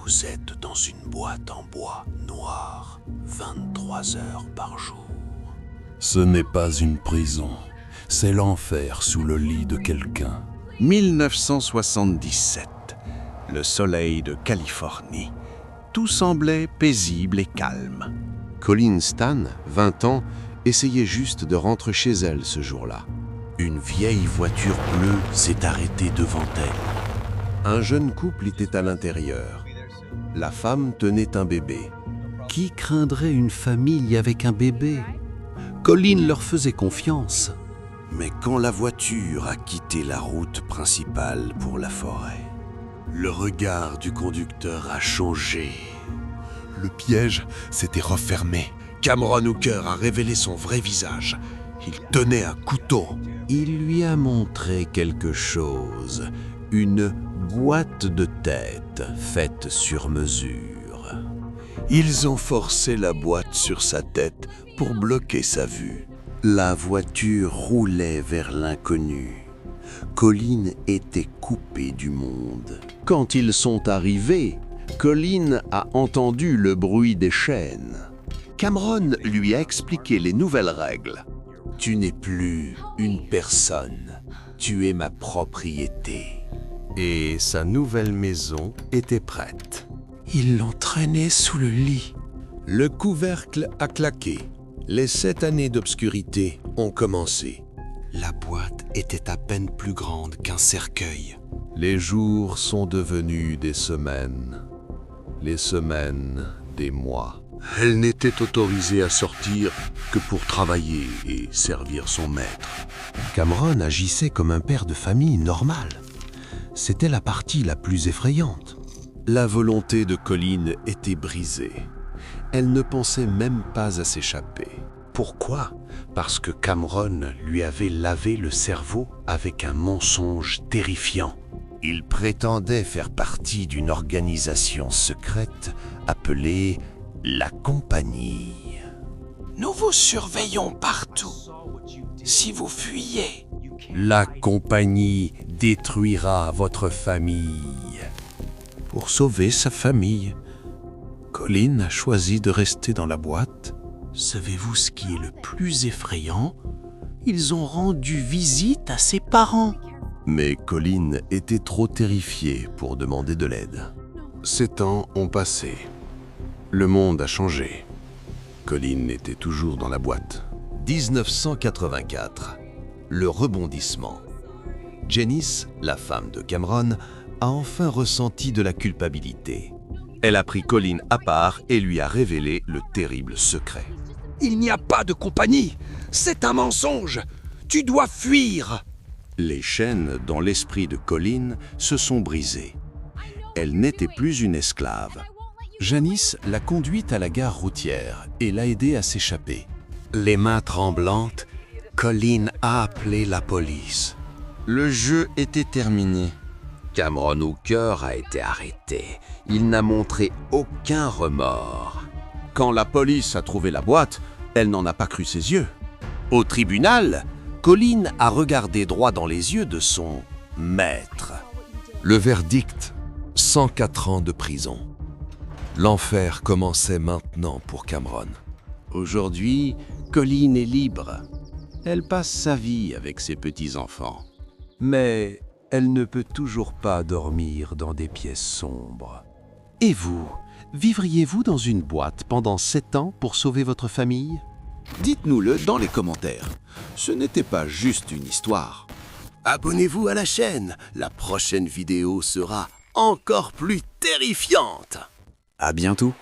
Vous êtes dans une boîte en bois noir, 23 heures par jour. Ce n'est pas une prison, c'est l'enfer sous le lit de quelqu'un. 1977, le soleil de Californie. Tout semblait paisible et calme. Colleen Stan, 20 ans, essayait juste de rentrer chez elle ce jour-là. Une vieille voiture bleue s'est arrêtée devant elle. Un jeune couple était à l'intérieur. La femme tenait un bébé. Qui craindrait une famille avec un bébé? Colleen leur faisait confiance. Mais quand la voiture a quitté la route principale pour la forêt, le regard du conducteur a changé. Le piège s'était refermé. Cameron Hooker a révélé son vrai visage. Il tenait un couteau. Il lui a montré quelque chose. Une boîte de tête faite sur mesure. Ils ont forcé la boîte sur sa tête pour bloquer sa vue. La voiture roulait vers l'inconnu. Colleen était coupée du monde. Quand ils sont arrivés, Colleen a entendu le bruit des chaînes. Cameron lui a expliqué les nouvelles règles. Tu n'es plus une personne, tu es ma propriété. Et sa nouvelle maison était prête. Ils l'ont traîné sous le lit. Le couvercle a claqué. Les 7 années d'obscurité ont commencé. La boîte était à peine plus grande qu'un cercueil. Les jours sont devenus des semaines. Les semaines, des mois. Elle n'était autorisée à sortir que pour travailler et servir son maître. Cameron agissait comme un père de famille normal. C'était la partie la plus effrayante. La volonté de Colleen était brisée. Elle ne pensait même pas à s'échapper. Pourquoi? Parce que Cameron lui avait lavé le cerveau avec un mensonge terrifiant. Il prétendait faire partie d'une organisation secrète appelée la Compagnie. Nous vous surveillons partout. Si vous fuyez, la Compagnie détruira votre famille. Pour sauver sa famille, Colleen a choisi de rester dans la boîte. Savez-vous ce qui est le plus effrayant? Ils ont rendu visite à ses parents. Mais Colleen était trop terrifiée pour demander de l'aide. Ces temps ont passé. Le monde a changé. Colleen était toujours dans la boîte. 1984. Le rebondissement. Janice, la femme de Cameron, a enfin ressenti de la culpabilité. Elle a pris Colleen à part et lui a révélé le terrible secret. Il n'y a pas de compagnie. C'est un mensonge. Tu dois fuir. Les chaînes dans l'esprit de Colleen se sont brisées. Elle n'était plus une esclave. Janice l'a conduite à la gare routière et l'a aidée à s'échapper. Les mains tremblantes, Colleen a appelé la police. Le jeu était terminé. Cameron Hooker a été arrêté. Il n'a montré aucun remords. Quand la police a trouvé la boîte, elle n'en a pas cru ses yeux. Au tribunal, Colleen a regardé droit dans les yeux de son maître. Le verdict, 104 ans de prison. L'enfer commençait maintenant pour Cameron. Aujourd'hui, Colleen est libre. Elle passe sa vie avec ses petits-enfants. Mais elle ne peut toujours pas dormir dans des pièces sombres. Et vous, vivriez-vous dans une boîte pendant 7 ans pour sauver votre famille? Dites-nous-le dans les commentaires. Ce n'était pas juste une histoire. Abonnez-vous à la chaîne. La prochaine vidéo sera encore plus terrifiante. À bientôt.